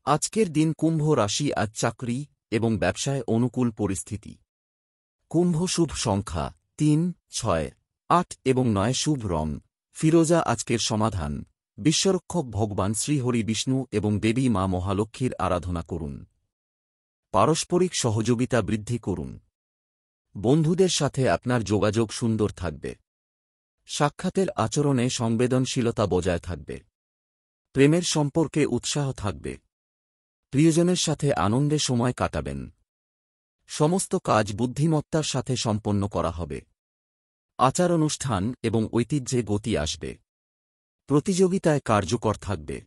আজকের দিন কুম্ভ রাশি আজ চাকরি এবং ব্যবসায় অনুকূল পরিস্থিতি। কুম্ভ শুভ সংখ্যা 3, 6, 8 এবং 9 শুভ রং ফিরোজা আজকের সমাধান বিশ্বরক্ষক ভগবান শ্রীহরি বিষ্ণু এবং দেবী মা মহালক্ষ্মীর আরাধনা করুন। পারস্পরিক সহযোগিতা বৃদ্ধি করুন। বন্ধুদের সাথে আপনার যোগাযোগ সুন্দর থাকবে। সাক্ষাতের আচরণে সংবেদনশীলতা বজায় থাকবে। প্রেমের সম্পর্কে উৎসাহ থাকবে। প্রিয়জনের সাথে আনন্দে সময় কাটাবেন। সমস্ত কাজ বুদ্ধিমত্তার সাথে সম্পন্ন করা হবে। আচার অনুষ্ঠান এবং ঐতিহ্যে গতি আসবে। প্রতিযোগিতায় কার্যকর থাকবে।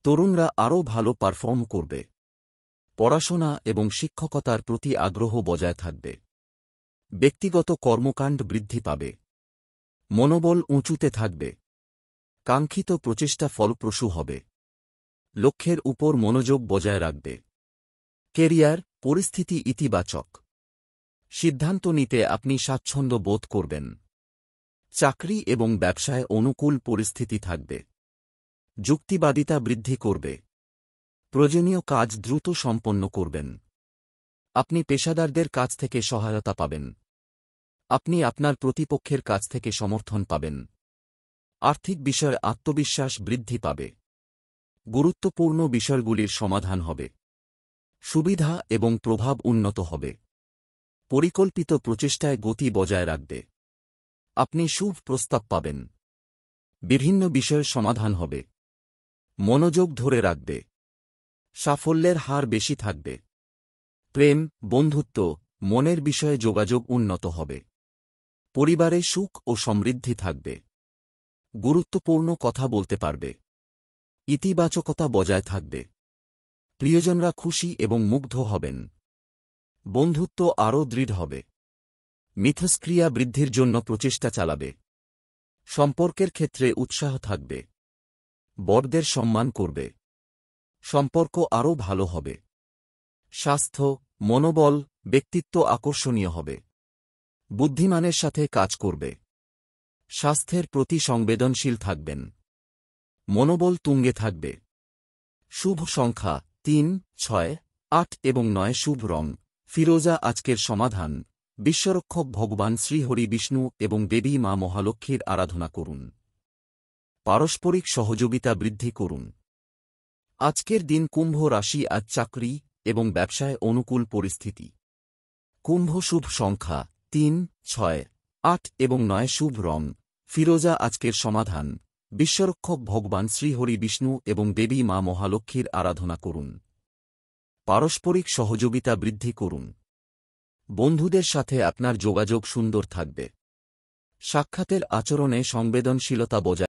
তরুণরা আরও ভালো পারফর্ম করবে। পড়াশোনা এবং শিক্ষকতার প্রতি আগ্রহ বজায় থাকবে। ব্যক্তিগত কর্মকাণ্ড বৃদ্ধি পাবে। মনোবল উঁচুতে থাকবে। কাঙ্ক্ষিত প্রচেষ্টা ফলপ্রসূ হবে। লক্ষ্যের উপর মনোযোগ বজায় রাখবে। কেরিয়ার পরিস্থিতি ইতিবাচক। সিদ্ধান্ত নিতে আপনি স্বাচ্ছন্দ্য বোধ করবেন। চাকরি এবং ব্যবসায় অনুকূল পরিস্থিতি থাকবে। যুক্তিবাদিতা বৃদ্ধি করবে। প্রয়োজনীয় কাজ দ্রুত সম্পন্ন করবেন। আপনি পেশাদারদের কাছ থেকে সহায়তা পাবেন। আপনি আপনার প্রতিপক্ষের কাছ থেকে সমর্থন পাবেন। আর্থিক বিষয়ে আত্মবিশ্বাস বৃদ্ধি পাবে। গুরুত্বপূর্ণ বিষয়গুলির সমাধান হবে। সুবিধা এবং প্রভাব উন্নত হবে। পরিকল্পিত প্রচেষ্টায় গতি বজায় রাখবে। আপনি শুভ প্রস্তাব পাবেন। বিভিন্ন বিষয়ের সমাধান হবে। মনোযোগ ধরে রাখবে। সাফল্যের হার বেশি থাকবে। প্রেম, বন্ধুত্ব, মনের বিষয়ে যোগাযোগ উন্নত হবে। পরিবারে সুখ ও সমৃদ্ধি থাকবে। গুরুত্বপূর্ণ কথা বলতে পারবে। ইতিবাচকতা বজায় থাকবে। প্রিয়জনরা খুশি এবং মুগ্ধ হবেন। বন্ধুত্ব আরও দৃঢ় হবে। মিথস্ক্রিয়া বৃদ্ধির জন্য প্রচেষ্টা চালাবে। সম্পর্কের ক্ষেত্রে উৎসাহ থাকবে। বড়দের সম্মান করবে। সম্পর্ক আরও ভালো হবে। স্বাস্থ্য, মনোবল, ব্যক্তিত্ব আকর্ষণীয় হবে। বুদ্ধিমানের সাথে কাজ করবে। স্বাস্থ্যের প্রতি সংবেদনশীল থাকবেন। মনোবল তুঙ্গে থাকবে। শুভ সংখ্যা 3, 6, 8 এবং 9 শুভ রং ফিরোজা আজকের সমাধান বিশ্বরক্ষক ভগবান শ্রীহরি বিষ্ণু এবং দেবী মা মহালক্ষ্মীর আরাধনা করুন। পারস্পরিক সহযোগিতা বৃদ্ধি করুন। আজকের দিন কুম্ভ রাশি আজ চাকরি এবং ব্যবসায় অনুকূল পরিস্থিতি। কুম্ভ শুভ সংখ্যা 3, 6, 8 এবং 9 শুভ রং ফিরোজা আজকের সমাধান বিশ্বরক্ষক ভগবান শ্রীহরি বিষ্ণু এবং দেবী মা মহালক্ষ্মীর আরাধনা করুন। পারস্পরিক সহযোগিতা বৃদ্ধি করুন। বন্ধুদের সাথে আপনার যোগাযোগ সুন্দর থাকবে। সাক্ষাতের আচরণে সংবেদনশীলতা বজায়